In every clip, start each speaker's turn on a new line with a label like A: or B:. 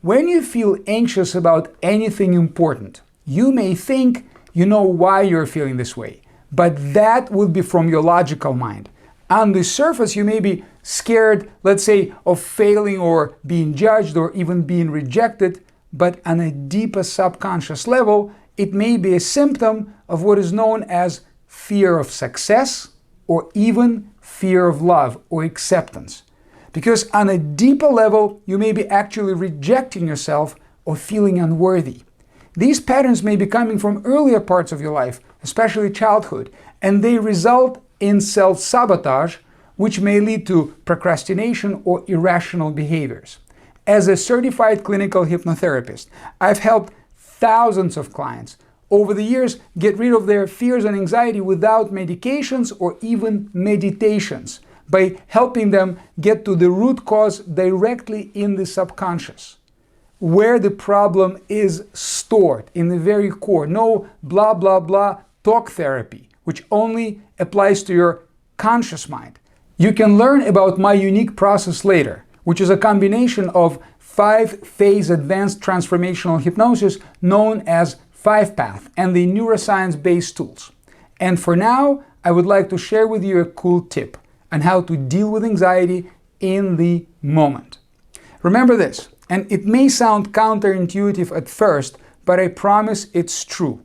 A: when you feel anxious about anything important, you may think you know why you're feeling this way, but that would be from your logical mind. On the surface, you may be scared, let's say, of failing or being judged or even being rejected, but on a deeper subconscious level, it may be a symptom of what is known as fear of success or even fear of love or acceptance. Because on a deeper level, you may be actually rejecting yourself or feeling unworthy. These patterns may be coming from earlier parts of your life, especially childhood, and they result in self-sabotage, which may lead to procrastination or irrational behaviors. As a certified clinical hypnotherapist, I've helped thousands of clients over the years get rid of their fears and anxiety without medications or even meditations, by helping them get to the root cause directly in the subconscious, where the problem is stored in the very core. No blah, blah, blah talk therapy, which only applies to your conscious mind. You can learn about my unique process later, which is a combination of 5-phase advanced transformational hypnosis known as 5-Path and the neuroscience-based tools. And for now, I would like to share with you a cool tip on how to deal with anxiety in the moment. Remember this, and it may sound counterintuitive at first, but I promise it's true.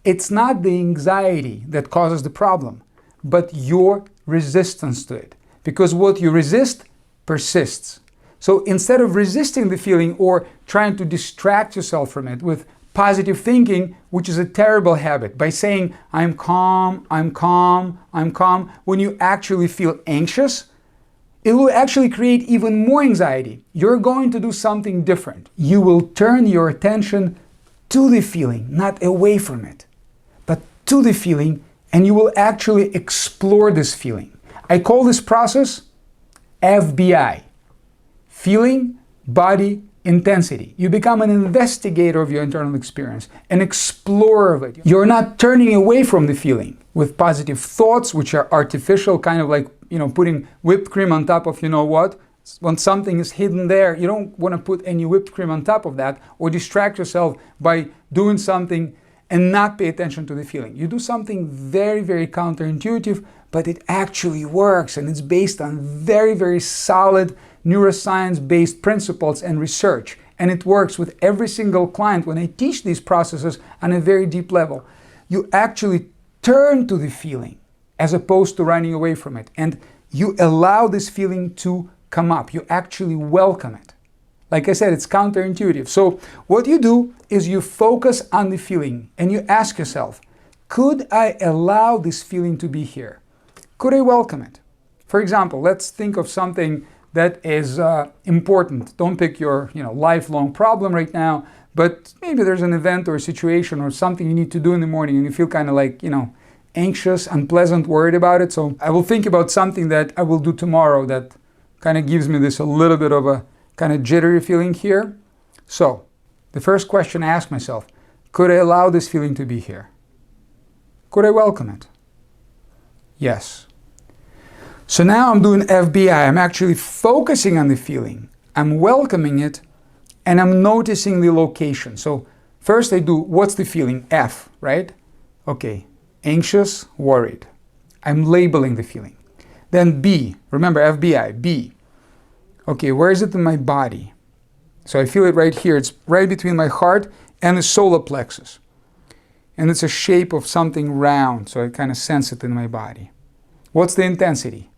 A: It's not the anxiety that causes the problem, but your resistance to it. Because what you resist persists. So instead of resisting the feeling or trying to distract yourself from it with positive thinking, which is a terrible habit, by saying, I'm calm, I'm calm, I'm calm, when you actually feel anxious, it will actually create even more anxiety. You're going to do something different. You will turn your attention to the feeling, not away from it, but to the feeling, and you will actually explore this feeling. I call this process FBI, feeling, body, intensity. You become an investigator of your internal experience, an explorer of it. You're not turning away from the feeling with positive thoughts, which are artificial, kind of like, putting whipped cream on top of what. When something is hidden there, you don't want to put any whipped cream on top of that or distract yourself by doing something and not pay attention to the feeling. You do something very, very counterintuitive, but it actually works, and it's based on very, very solid neuroscience-based principles and research. And it works with every single client when I teach these processes on a very deep level. You actually turn to the feeling as opposed to running away from it. And you allow this feeling to come up. You actually welcome it. Like I said, it's counterintuitive. So what you do is you focus on the feeling and you ask yourself, could I allow this feeling to be here? Could I welcome it? For example, let's think of something that is important. Don't pick your lifelong problem right now, but maybe there's an event or a situation or something you need to do in the morning and you feel kind of like, anxious, unpleasant, worried about it. So I will think about something that I will do tomorrow that kind of gives me this a little bit of a kind of jittery feeling here. So the first question I ask myself, could I allow this feeling to be here? Could I welcome it? Yes. So now I'm doing FBI. I'm actually focusing on the feeling. I'm welcoming it, and I'm noticing the location. So first I do, what's the feeling? F, right? Okay, anxious, worried. I'm labeling the feeling. Then B, remember FBI, B. Okay, where is it in my body? So I feel it right here. It's right between my heart and the solar plexus. And it's a shape of something round, so I kind of sense it in my body. What's the intensity?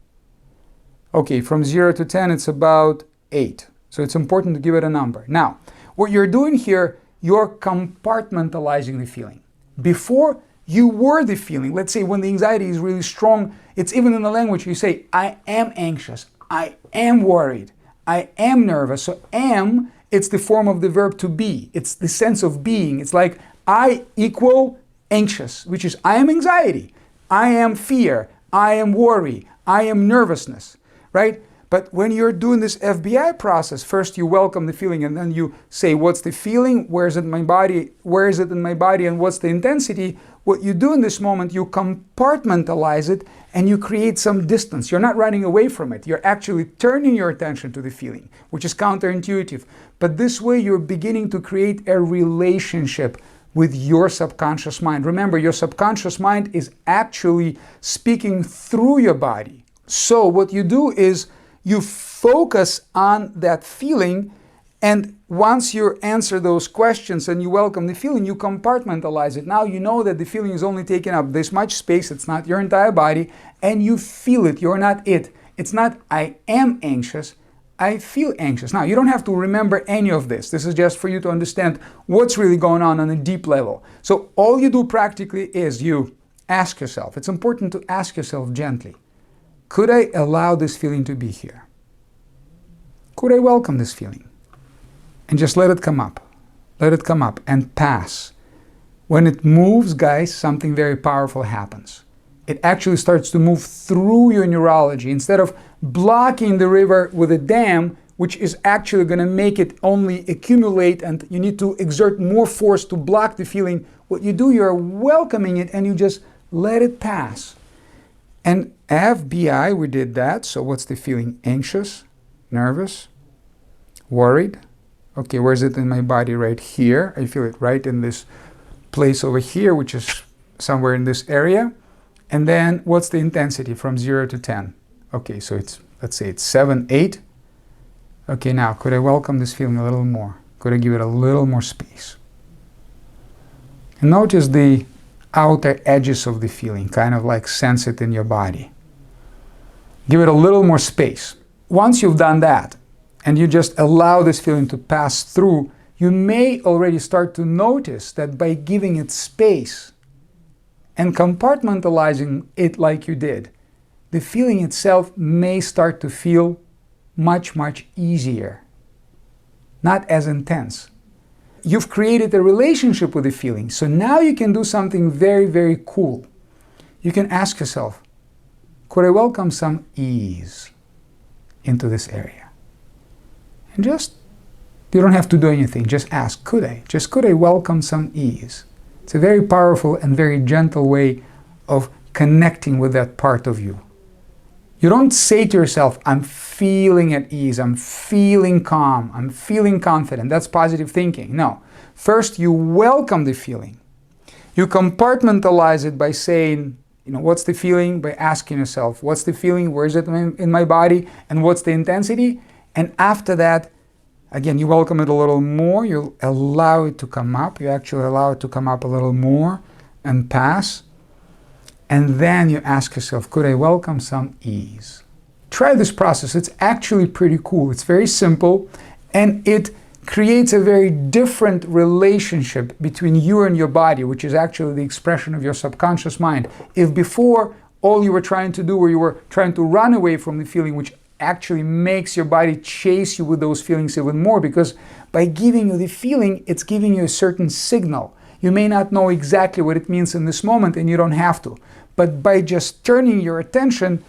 A: Okay, from 0 to 10, it's about 8. So it's important to give it a number. Now, what you're doing here, you're compartmentalizing the feeling. Before, you were the feeling. Let's say when the anxiety is really strong, it's even in the language you say, I am anxious, I am worried, I am nervous. So am, it's the form of the verb to be. It's the sense of being. It's like I equal anxious, which is I am anxiety, I am fear, I am worry, I am nervousness, right? But when you're doing this FBI process, first you welcome the feeling and then you say, what's the feeling? Where is it in my body? Where is it in my body? And what's the intensity? What you do in this moment, you compartmentalize it and you create some distance. You're not running away from it. You're actually turning your attention to the feeling, which is counterintuitive. But this way you're beginning to create a relationship with your subconscious mind. Remember, your subconscious mind is actually speaking through your body. So what you do is you focus on that feeling, and once you answer those questions and you welcome the feeling, you compartmentalize it. Now you know that the feeling is only taking up this much space, it's not your entire body, and you feel it, you're not it. It's not I am anxious, I feel anxious. Now you don't have to remember any of this. This is just for you to understand what's really going on a deep level. So all you do practically is you ask yourself, it's important to ask yourself gently, could I allow this feeling to be here? Could I welcome this feeling? And just let it come up. Let it come up and pass. When it moves, guys, something very powerful happens. It actually starts to move through your neurology. Instead of blocking the river with a dam, which is actually going to make it only accumulate and you need to exert more force to block the feeling, what you do, you're welcoming it and you just let it pass. And FBI, we did that. So what's the feeling? Anxious, nervous, worried. Okay, where is it in my body? Right here. I feel it right in this place over here, which is somewhere in this area. And then what's the intensity from 0 to 10? Okay, so it's, let's say it's 7, 8. Okay, now could I welcome this feeling a little more? Could I give it a little more space? And notice the outer edges of the feeling, kind of like sense it in your body. Give it a little more space. Once you've done that, and you just allow this feeling to pass through, you may already start to notice that by giving it space and compartmentalizing it like you did, the feeling itself may start to feel much, much easier, not as intense. You've created a relationship with the feeling, so now you can do something very, very cool. You can ask yourself, could I welcome some ease into this area? And just, you don't have to do anything, just ask, could I? Just could I welcome some ease? It's a very powerful and very gentle way of connecting with that part of you. You don't say to yourself, I'm feeling at ease, I'm feeling calm, I'm feeling confident. That's positive thinking. No. First, you welcome the feeling. You compartmentalize it by saying, what's the feeling? By asking yourself, what's the feeling? Where is it in my body? And what's the intensity? And after that, again, you welcome it a little more. You allow it to come up. You actually allow it to come up a little more and pass. And then you ask yourself, could I welcome some ease? Try this process. It's actually pretty cool. It's very simple, and it creates a very different relationship between you and your body, which is actually the expression of your subconscious mind. If before all you were trying to do, or you were trying to run away from the feeling, which actually makes your body chase you with those feelings even more, because by giving you the feeling, it's giving you a certain signal. You may not know exactly what it means in this moment, and you don't have to. But by just turning your attention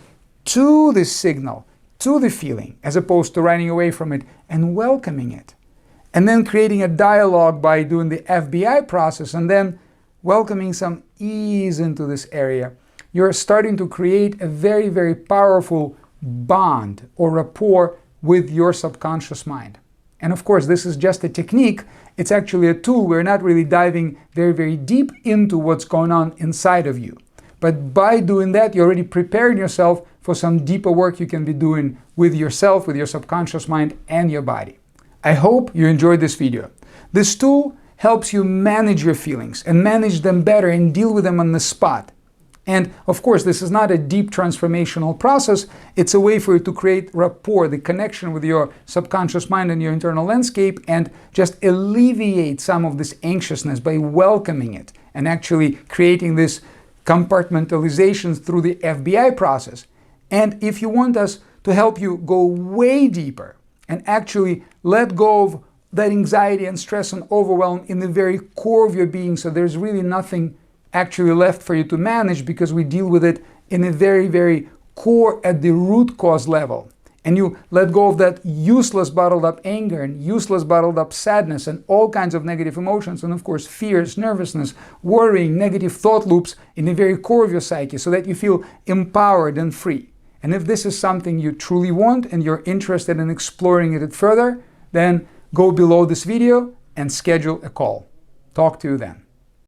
A: to this signal, to the feeling, as opposed to running away from it, and welcoming it, and then creating a dialogue by doing the FBI process, and then welcoming some ease into this area, you're starting to create a very, very powerful bond or rapport with your subconscious mind. And of course, this is just a technique. It's actually a tool. We're not really diving very, very deep into what's going on inside of you. But by doing that, you're already preparing yourself for some deeper work you can be doing with yourself, with your subconscious mind and your body. I hope you enjoyed this video. This tool helps you manage your feelings and manage them better and deal with them on the spot. And of course, this is not a deep transformational process. It's a way for you to create rapport, the connection with your subconscious mind and your internal landscape, and just alleviate some of this anxiousness by welcoming it and actually creating this compartmentalization through the FBI process. And if you want us to help you go way deeper and actually let go of that anxiety and stress and overwhelm in the very core of your being, so there's really nothing actually left for you to manage, because we deal with it in a very, very core, at the root cause level. and you let go of that useless bottled up anger and useless bottled up sadness and all kinds of negative emotions, and of course fears, nervousness, worrying, negative thought loops in the very core of your psyche, so that you feel empowered and free. And if this is something you truly want and you're interested in exploring it further, then go below this video and schedule a call. Talk to you then.